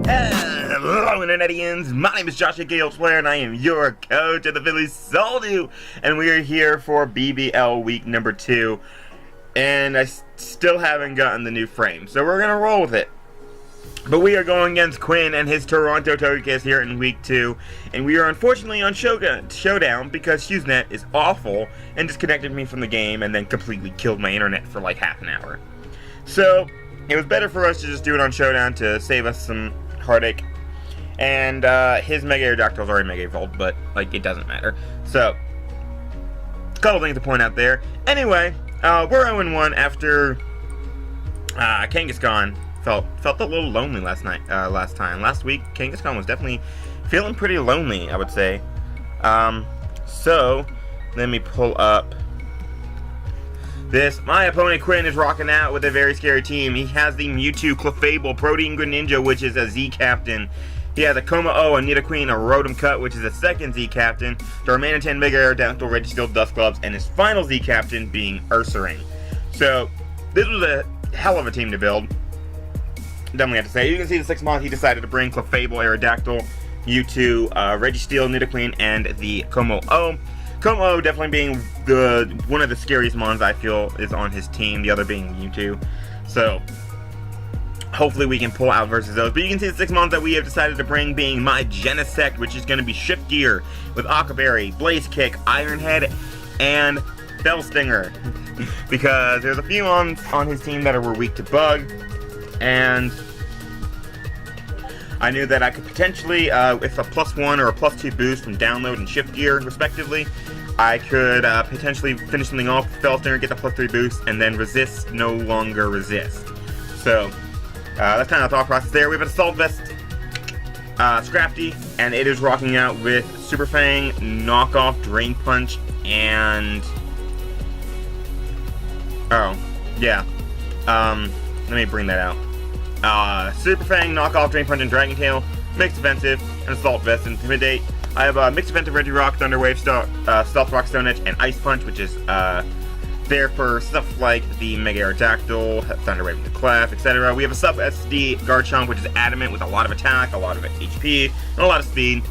Hello, Internetians! My name is Joshua Gale Player, and I am your coach of the Phillies Soldu, and we are here for BBL week number 2, and I still haven't gotten the new frame, so we're gonna roll with it. But we are going against Quinn and his Toronto Togekiss here in week 2, and we are unfortunately on Showdown because HughesNet is awful and disconnected me from the game and then completely killed my internet for like half an hour. So it was better for us to just do it on Showdown to save us some heartache. And his Mega Aerodactyl is already Mega Evolved, but like it doesn't matter. So a couple things to point out there. Anyway, we're 0-1 after Kangaskhan felt a little lonely last time. Last week, Kangaskhan was definitely feeling pretty lonely, I would say. So let me pull up this. My opponent Quinn is rocking out with a very scary team. He has the Mewtwo, Clefable, Protein Greninja, which is a Z captain. He has a Como-O, a Nidoqueen, a Rotom Cut, which is a second Z captain, Darmanitan, Mega Aerodactyl, Registeel, Dusclops, and his final Z captain being Ursaring. So this was a hell of a team to build. Definitely have to say. You can see the 6 month he decided to bring Clefable, Aerodactyl, Mewtwo, Registeel, Nidoqueen, and the Como-O. Como-O definitely being one of the scariest mons I feel is on his team, the other being Mewtwo. So hopefully we can pull out versus those. But you can see the 6 mons that we have decided to bring being my Genesect, which is going to be Shift Gear with Aqua Berry, Blaze Kick, Iron Head, and Fell Stinger. Because there's a few mons on his team that were weak to Bug, and I knew that I could potentially, with a +1 or a +2 boost from Download and Shift Gear, respectively, I could potentially finish something off with Fell Stinger, get the +3 boost, and then Resist no longer resist. So that's kind of the thought process there. We have an Assault Vest Scrafty, and it is rocking out with Super Fang, Knockoff, Drain Punch, and let me bring that out. Super Fang, Knockoff, Drain Punch, and Dragon Tail, Mixed Defensive, and Assault Vest, Intimidate. I have a Mixed Defensive Regirock, Thunder Wave, Stealth Rock, Stone Edge, and Ice Punch, which is there for stuff like the Mega Aerodactyl, Thunder Wave, the Clef, etc. We have a Sub SD Garchomp, which is Adamant with a lot of attack, a lot of HP, and a lot of speed.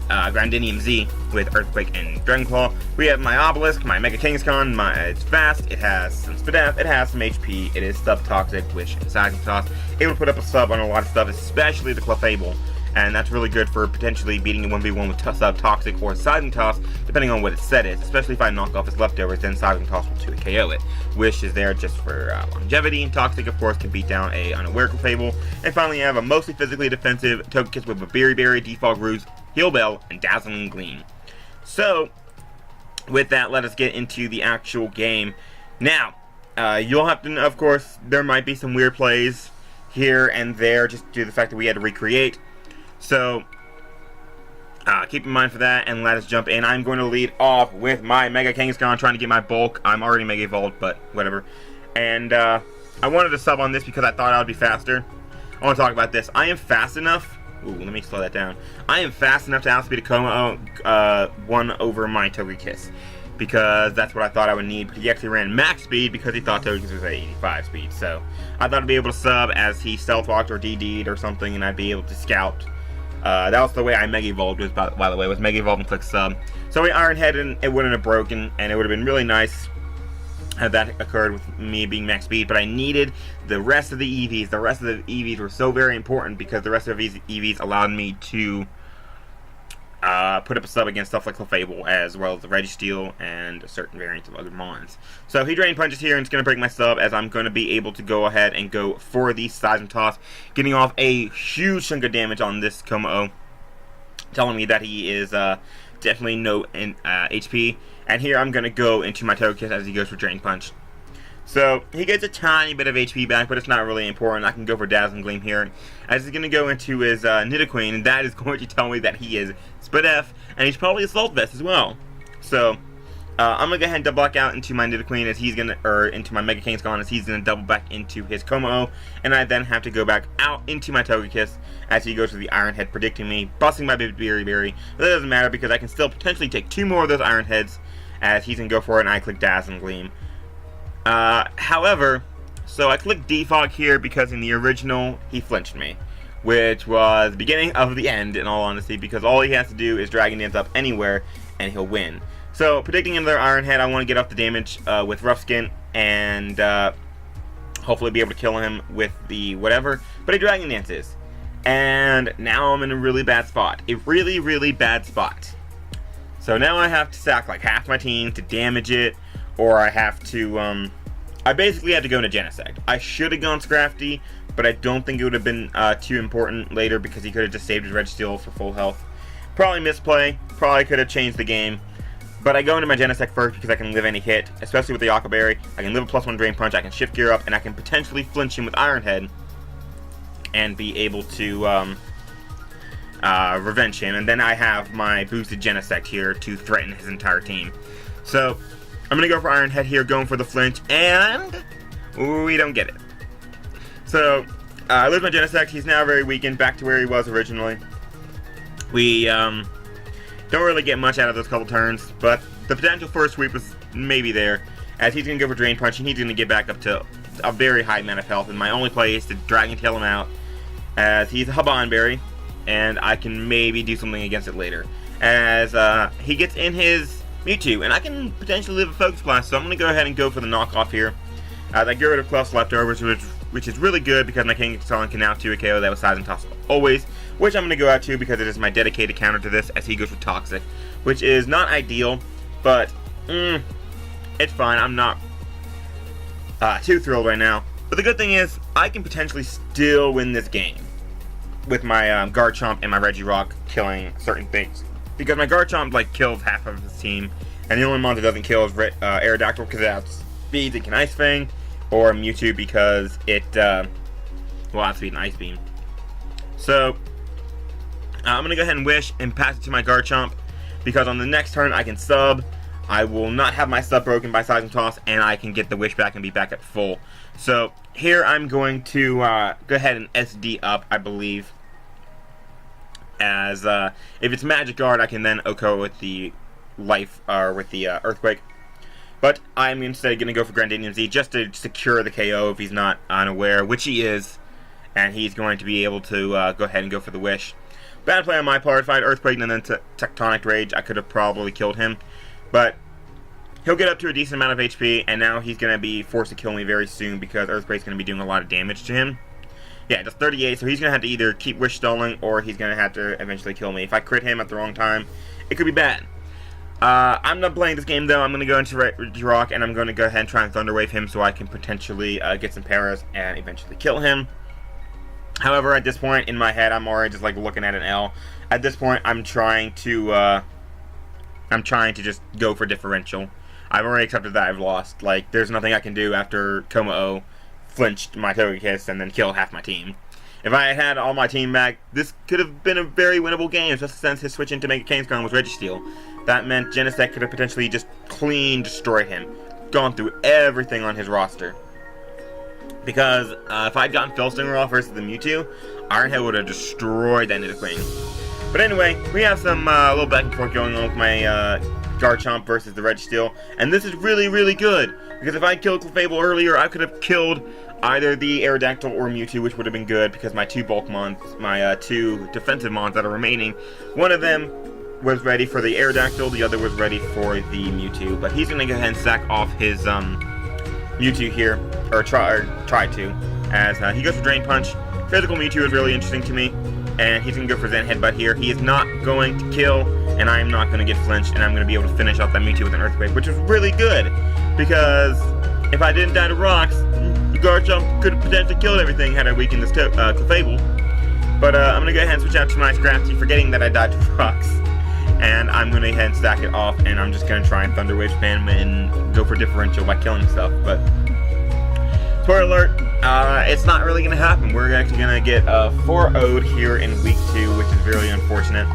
Grandinium Z with Earthquake and Dragon Claw. We have my Obelisk, my Mega Kangaskhan. It's fast, it has some Spadef, it has some HP, it is Sub-Toxic, which is Seismic Toss. It will put up a sub on a lot of stuff, especially the Clefable. And that's really good for potentially beating a 1v1 with Sub-Toxic or Seismic Toss, depending on what its set is. Especially if I knock off its leftovers, then Seismic Toss will 2 KO it. Wish is there just for longevity, and Toxic, of course, can beat down a unaware Clefable. And finally, I have a mostly physically defensive Togekiss with a Berry, Defog Roost, Heal Bell, and Dazzling Gleam. So, with that, let us get into the actual game. Now, you'll have to, of course, there might be some weird plays here and there, just due to the fact that we had to recreate. So, keep in mind for that, and let us jump in. I'm going to lead off with my Mega Kangaskhan, trying to get my bulk. I'm already Mega Evolved, but whatever. And, I wanted to sub on this because I thought I would be faster. I want to talk about this. I am fast enough. Ooh, let me slow that down. I am fast enough to outspeed a Como-O 1 over my Togekiss, because that's what I thought I would need. But he actually ran max speed because he thought Togekiss was at 85 speed. So I thought I'd be able to sub as he stealth walked or DD'd or something, and I'd be able to scout. That was the way I Mega Evolved, by the way, was Mega Evolved and click sub. So we Iron Head and it wouldn't have broken, and it would have been really nice had that occurred with me being max speed, but I needed the rest of the EVs. The rest of the EVs were so very important because the rest of these EVs allowed me to put up a sub against stuff like Clefable, as well as the Registeel and certain variants of other mons. So he Drain Punches here, and it's going to break my sub, as I'm going to be able to go ahead and go for the Seismic Toss, getting off a huge chunk of damage on this Como-O, telling me that he is definitely no HP. And here I'm going to go into my Togekiss as he goes for Drain Punch. So he gets a tiny bit of HP back, but it's not really important. I can go for Dazzling Gleam here, as he's going to go into his Nidoqueen, and that is going to tell me that he is Spadef, and he's probably Assault Vest as well. So I'm going to go ahead and double back out into my Nidoqueen as he's going to, or into my Mega Kangaskhan as he's going to double back into his Como-O, and I then have to go back out into my Togekiss as he goes for the Iron Head, predicting me, busting my Berry. But that doesn't matter because I can still potentially take 2 more of those Iron Heads as he's going to go for it, and I click Dazzling Gleam. However, so I clicked Defog here because in the original, he flinched me. which was the beginning of the end, in all honesty, because all he has to do is Dragon Dance up anywhere, and he'll win. So, predicting another Iron Head, I want to get off the damage with Rough Skin, and hopefully be able to kill him with the whatever, but he Dragon Dances. And now I'm in a really bad spot. A really, really bad spot. So now I have to sack like half my team to damage it, or I have to, I basically had to go into Genesect. I should have gone Scrafty, but I don't think it would have been too important later because he could have just saved his Registeel for full health. Probably misplay, probably could have changed the game. But I go into my Genesect first because I can live any hit, especially with the Aqua Berry. I can live a +1 Drain Punch, I can shift gear up, and I can potentially flinch him with Iron Head and be able to revenge him. And then I have my boosted Genesect here to threaten his entire team. So I'm going to go for Iron Head here, going for the flinch, and we don't get it. So I lose my Genesect. He's now very weakened, back to where he was originally. We don't really get much out of those couple turns, but the potential for a sweep was maybe there, as he's going to go for Drain Punch, and he's going to get back up to a very high amount of health, and my only play is to Dragon Tail him out, as he's a Haban Berry, and I can maybe do something against it later, as he gets in his Mewtwo, and I can potentially live a Focus Blast, so I'm going to go ahead and go for the knockoff here. I get rid of Clef's leftovers, which is really good because my King Solon can now 2 a KO that was Size and Toss always, which I'm going to go out to because it is my dedicated counter to this as he goes for Toxic, which is not ideal, but it's fine. I'm not too thrilled right now. But the good thing is I can potentially still win this game with my Garchomp and my Regirock killing certain things, because my Garchomp like kills half of his team, and the only mon that doesn't kill is Aerodactyl because it has speed and can Ice Fang, or Mewtwo because it will have speed and Ice Beam. So I'm going to go ahead and Wish and pass it to my Garchomp, because on the next turn I can sub. I will not have my sub broken by Size and Toss, and I can get the Wish back and be back at full. So here I'm going to go ahead and SD up, I believe. As if it's Magic Guard, I can then OHKO with the Life, or with the Earthquake. But I'm instead going to go for Grandinium Z just to secure the KO if he's not unaware, which he is. And he's going to be able to go ahead and go for the Wish. Bad play on my part. If I had Earthquake and then Tectonic Rage, I could have probably killed him. But he'll get up to a decent amount of HP, and now he's going to be forced to kill me very soon because Earthquake's going to be doing a lot of damage to him. Yeah, just 38, so he's going to have to either keep Wish stalling, or he's going to have to eventually kill me. If I crit him at the wrong time, it could be bad. I'm not playing this game, though. I'm going to go into Regirock, and I'm going to go ahead and try and Thunder Wave him so I can potentially get some paras and eventually kill him. However, at this point in my head, I'm already just like looking at an L. At this point, I'm trying to just go for differential. I've already accepted that I've lost. Like, there's nothing I can do after Kommo-o flinched my Togekiss and then killed half my team. If I had had all my team back, this could have been a very winnable game, especially since his switch into Mega Kangaskhan was Registeel. That meant Genesect could have potentially just clean destroyed him, gone through everything on his roster. Because if I'd gotten Philstingeroth versus the Mewtwo, Ironhead would have destroyed that Nidoqueen. But anyway, we have some little back and forth going on with my Garchomp versus the Registeel, and this is really, really good, because if I killed Clefable earlier, I could have killed either the Aerodactyl or Mewtwo, which would have been good, because my two bulk mons, my two defensive mons that are remaining, one of them was ready for the Aerodactyl, the other was ready for the Mewtwo, but he's going to go ahead and sack off his Mewtwo here, or try to, as he goes for Drain Punch. Physical Mewtwo is really interesting to me, and he's going to go for Zen Headbutt here. He is not going to kill, and I am not going to get flinched, and I'm going to be able to finish off that Mewtwo with an Earthquake, which is really good, because if I didn't die to rocks, the Garchomp could have potentially killed everything had I weakened this Clefable. But I'm going to go ahead and switch out to my Scrafty, forgetting that I died to rocks, and I'm going to go ahead and stack it off, and I'm just going to try and Thunder Wave spam and go for differential by killing stuff. But spoiler alert, it's not really going to happen. We're actually going to get 4-0'd here in Week 2, which is very unfortunate.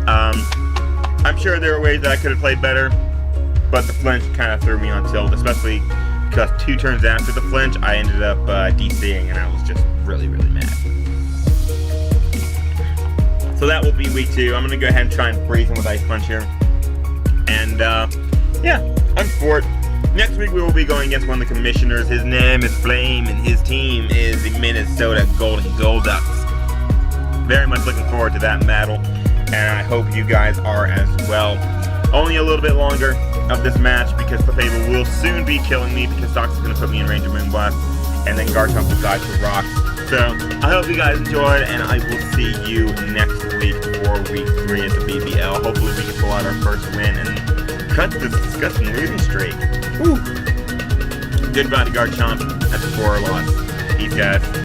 I'm sure there are ways that I could have played better, but the flinch kind of threw me on tilt, especially because 2 turns after the flinch, I ended up DCing, and I was just really, really mad. So that will be Week 2. I'm going to go ahead and try and freeze him with Ice Punch here. And, yeah, I'm for it. Next week we will be going against one of the commissioners. His name is Flame, and his team is the Minnesota Golden Golducks. Very much looking forward to that battle, and I hope you guys are as well. Only a little bit longer of this match because Clefable will soon be killing me because Dox is going to put me in range of Moonblast, and then Garchomp decides to rock. So, I hope you guys enjoyed, and I will see you next week for week 3 of the BBL. Hopefully we can pull out our first win and cut this disgusting losing streak. Woo! Goodbye to Garchomp. That's a 4 loss. Peace, guys.